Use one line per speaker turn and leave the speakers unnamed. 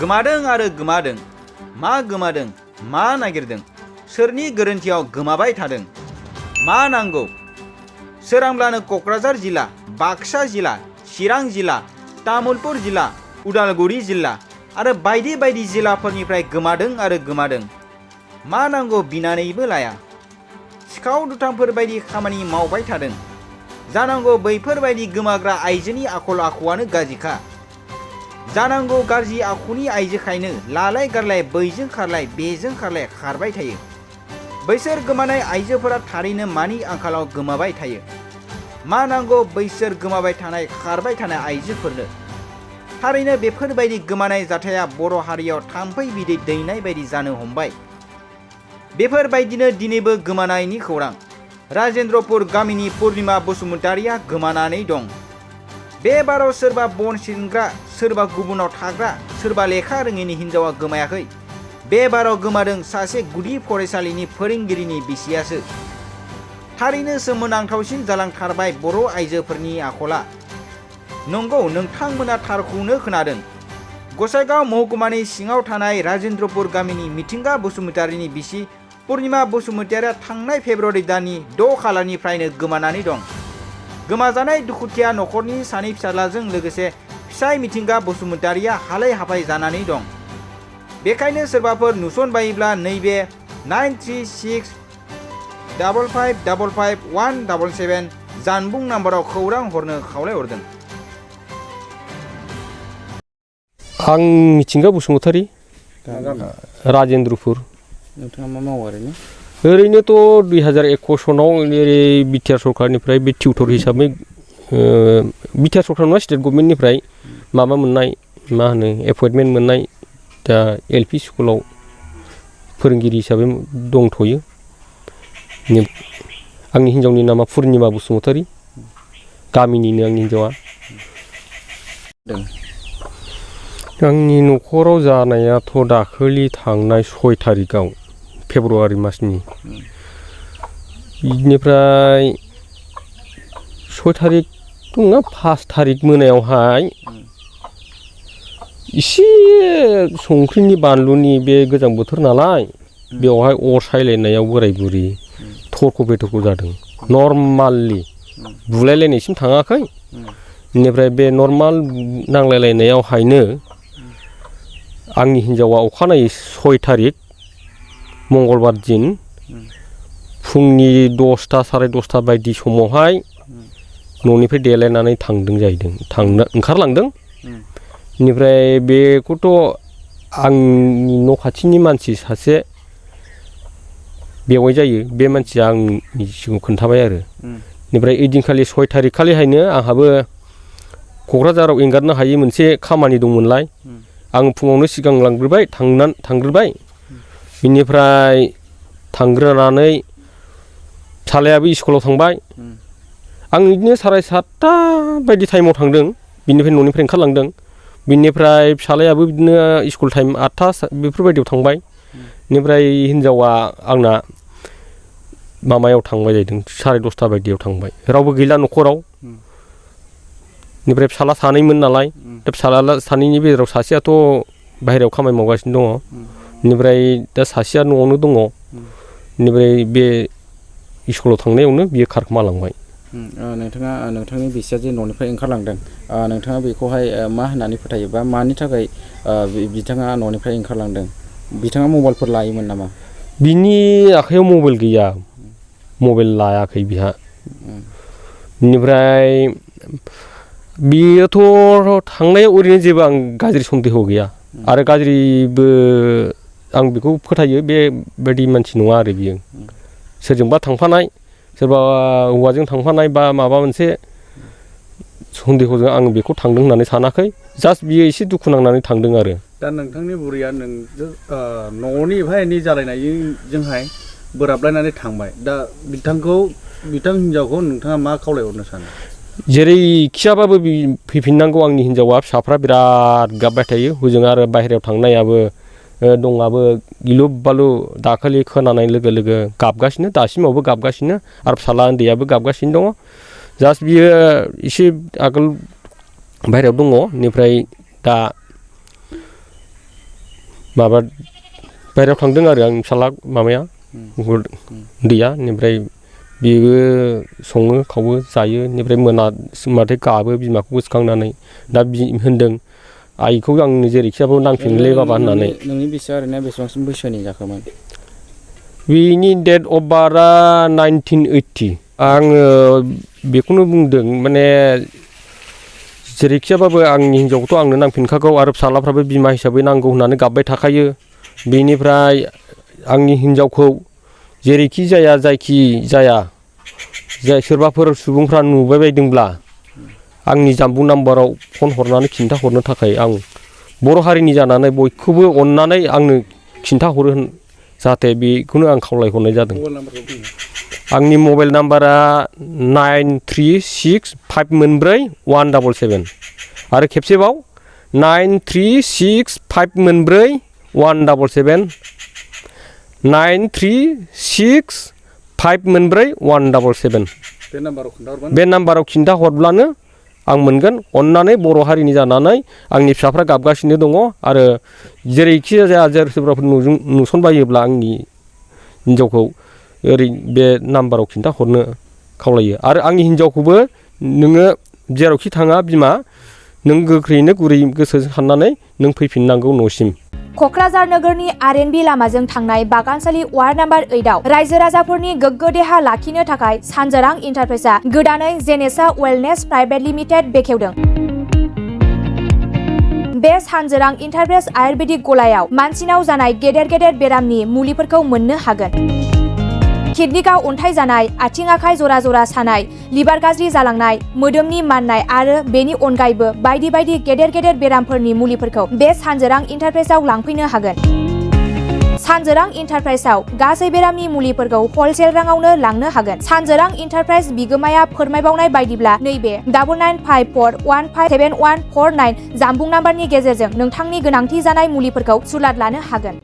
गोमादों आरो गोमादों मा गोमादों मा नागिरदों सोरनि गोरोन्थियाव गोमाबाय थादों मा नांगौ सोरांब्लानो क'क्राझार जिल्ला बाक्सा जिल्ला चिरां जिल्ला तामुलपुर जिल्ला उदालगुरि जिल्ला आरो बायदि बायदि जिल्लाफोरनिफ्राय गोमादों आरो गोमादों मा नांगौ बिनानैबो लाया सिखाव दुथांफोर बायदि खामानि मावबाय थादों जानांगौ बैफोरबायदि गोमाग्रा आइजोनि आखल आखुआनो गाज्रिखा जानांगौ गाज्रि आखुनि आइजोखायनो लालाय गारलाय बैजों खारलाय बेजों खारलाय खारबाय थायो बैसोर गोमानाय आइजोफोरा थारैनो मानि आंखालाव गोमाबाय थायो मा नांगौ बैसोर गोमाबाय थानाय खारबाय थानाय आइजोफोरनो थारैनो बेफोरबायदि गोमानाय जाथाया बर' हारियाव थाम्फै बिदै दैनाय बायदि जानो हमबाय बेफोरबायदिनो दिनैबो गोमानायनि खौरां राजेन्द्रपुर गामिनि पुर्निमा बसुमतारिया गोमानानै दं बे बाराव सोरबा बन सिनग्रा सोरबा गुबुनाव थाग्रा सोरबा लेखा रोङैनि हिन्जावा गोमायाखै बे बाराव गोमादों सासे गुदि फरायसालिनि फोरोंगिरिनि बिसियासो थारैनो सोमोनांथावसिन जालांथारबाय बर' आइजोफोरनि आखला नंगौ नोंथांमोना थारखौनो खोनादों गसाइगाव महकुमानि सिङाव थानाय राजेन्द्रपुर गामिनि मिथिंगा बसुमतारिनि बिसि पुर्निमा बसुमतारिया थांनाय फेब्रुवारि दाननि 6 खालारनिफ्रायनो गोमानानै दं गोमाजानाय दुखुथिया नखरनि सानै फिसाज्लाजों लोगोसे फिसाय मिथिंगा बसुमतारिया हालाय हाफाय जानानै दं बेखायनो सोरबाफोर नुसनबायोब्ला नैबे 9365555177 जानबुं नाम्बाराव खौरां हरनो खावलायहरदों
आं मिथिंगा बसुमतारी राजेन्द्रपुर
नोंथाङा मा मावो
ओरैनोथ' 2021 सनाव बिटिआर सरकारनिफ्राय बे टिउटर हिसाबै बिटिआर सरकार नङा स्टेट गभर्नमेन्टनिफ्राय माबा मोननाय मा होनो एपइन्टमेन्ट मोननाय दा एलपि स्कुलाव फोरोंगिरि हिसाबै दंथ'यो आंनि हिन्जावनि नामा पुर्निमा बसुमतारी गामिनिनो आंनि हिन्जावा आंनि न'खराव जानायाथ' दाखालि थांनाय 6 थारिखआव फेब्रुवारि मासनि बिनिफ्राय 6 थारिख नङा 5 थारिख मोनायावहाय इसे संख्रिनि बानलुनि बे गोजां बोथोर नालाय बेवहाय अर सायलायनायाव बोराय बुरि थरख' बेथरख' जादों नर्मालि बुलायलायनायसिम थाङाखै बेनिफ्राय बे नर्माल नांलायलायनायावहायनो आंनि हिन्जावा अखानायै 6 थारिख मंगलबार दिन फुंनि 10टा साराय 10टा बायदि समावहाय न'निफ्राय देलायनानै थांदों जाहैदों ओंखारलांदों बेनिफ्राय बेखौथ' आंनि न' खाथिनि मानसि सासे बेवाइ जायो बे मानसिया आंनि सिगाङाव खोन्थाबाय आरो बेनिफ्राय ओइदिनखालि 6 थारिख खालिहायनो आंहाबो क'क्राझाराव एंगारनो हायै मोनसे खामानि दंमोनलाय आं फुङावनो सिगां थांग्रोबाय बिनिफ्राय थांग्रोनानै फिसालायाबो स्कुलाव थांबाय आं बिदिनो 7:30 बायदि टाइमाव थांदों बिनिफ्राय न'निफ्राय ओंखारलांदों बिनिफ्राय फिसालायाबो बिदिनो स्कुल टाइम 8टा बेफोरबायदियाव थांबाय बेनिफ्राय हिन्जावा आंना माबायाव थांबाय जाहैदों 10:30 बायदियाव थांबाय रावबो गैला न'खराव बेनिफ्राय फिसाला सानैमोन नालाय दा फिसाला सानैनि गेजेराव सासेयाथ' बाहेरायाव खामानि मावगासिनो दङ बेनिफ्राय दा सासेया न'आवनो दङ बेनिफ्राय बे स्कुलाव थांनायावनो बियो खारखोमालांबाय
नोंथाङा नोंथांनि बिसिया जे न'निफ्राय ओंखारलांदों नोंथाङा बेखौहाय मा होननानै फोथायो बा मानि थाखाय बिथाङा न'निफ्राय ओंखारलांदों बिथाङा मबाइलफोर लायोमोन नामा
बिनि आखायाव मबाइल गैया मबाइल लायाखै बिहा बेनिफ्राय बियोथ' थांनायाव ओरैनो जेबो आं गाज्रि सन्देह गैया आरो गाज्रिबो आं बेखौ फोथायो बेबायदि मानसि नङा आरो बियो सोरजोंबा थांफानाय सोरबा हौवाजों थांफानाय बा माबा मोनसे सन्देहजों आं बेखौ थांदों होननानै सानाखै जास्ट बियो एसे दुखु नांनानै थांदों आरो
दा नोंथांनि बुरैया न'नि एफा एनै जालायनायजोंहाय बोराबलायनानै थांबाय दा बिथां हिनजावखौ नोंथाङा मा खावलायहरनो सानो
जेरै खियाबाबो फैफिननांगौ आंनि हिन्जावा फिसाफ्रा बिराद गाबबाय थायो हजों आरो बाहेरायाव थांनायाबो दङाबो गिलु बालु दाखालि खोनानाय लोगो लोगो गाबगासिनो दासिमावबो गाबगासिनो आरो फिसाला उन्दैयाबो गाबगासिनो दङ जास्ट बियो एसे आगोल बाहेरायाव दङ बेनिफ्राय दा माबा बायहेरायाव थांदों आरो आंनि फिसाला माबाया उन्दैया बेनिफ्राय बेबो सङो खावो जायो बेनिफ्राय मोनाबाथाय गाबो बिमाखौ गोसोखांनानै दा होनदों आइखौ आंनो जेरैखियाबो नांफिनलै बाबा होननानै।
नोंनि बैसोआ ओरैनो बेसेबांसिम बैसोनि जाखोमोन?
बिनि डेट अफ बार्थआ 1980। आङो बेखौनो बुंदों माने जेरैखियाबाबो आंनि हिनजावखौथ' आंनो नांफिनखागौ आरो फिसालाफ्राबो बिमा हिसाबै नांगौ होननानै गाबबाय थाखायो। बेनिफ्राय आंनि हिनजावखौ जेरैखि जाया जायखि जाया सोरबाफोर सुबुंफ्रा नुबाय बायदोंब्ला आंनि जानबुं नाम्बाराव फन हरनानै खिन्थाहरनो थाखाय आं बर' हारिनि जानानै बयखौबो अननानै आंनो खिन्थाहरो जाहाथे बेखौनो आं खावलायहरनाय जादों। आंनि मबाइल नाम्बारा 9365431777 आरो खेबसेबाव 9365431777 9365431777 बे नाम्बाराव खिन्थाहरब्लानो आं मोनगोन। अननानै बर' हारिनि जानानै आंनि फिसाफ्रा गाबगासिनो दङ आरो जेरैखि जाया सोरबाफोर नुसनबायोब्ला आंनि हिनजावखौ ओरै बे नाम्बाराव खिन्थाहरनो खावलायो। आरो आंनि हिनजावखौबो नोङो जेरावखि थाङा बिमा नों गोख्रैनो गुरै गोसो साननानै नों फैफिननांगौ न'सिम।
क'क्राझार नोगोरनि आर.एन.बी लामाजों थांनाय बागानसालि वार्ड नाम्बार 8आव रायजो राजाफोरनि गोग्गो देहा लाखिनो थाखाय सानजोरां इन्टारप्राइजआ गोदानै जेनेसा वेलनेस प्राइभेट लिमिटेड बेखेवदों। बे सानजोरां इन्टारप्राइज आयुर्वेदिक गलायाव मानसिनाव जानाय गेदेर गेदेर बेरामनि मुलिफोरखौ मोननो हागोन। किडनिकआव अन्थाइ जानाय, आथिं आखाइ जरा जरा सानाय, लिभार गाज्रि जालांनाय, मोदोमनि माननाय आरो बेनि अनगायैबो बायदि बायदि गेदेर गेदेर बेरामफोरनि मुलिफोरखौ बे सानजोरां इन्टारप्राइजआव लांफैनो हागोन। सानजोरां इन्टारप्राइजआव गासै बेरामनि मुलिफोरखौ हलसेल राङावनो लांनो हागोन। सानजोरां इन्टारप्राइज बिगोमाया फोरमायबावनाय बायदिब्ला नैबे 9954157149 जानबुं नाम्बारनि गेजेरजों नोंथांनि गोनांथि जानाय मुलिफोरखौ सुलाद लानो हागोन।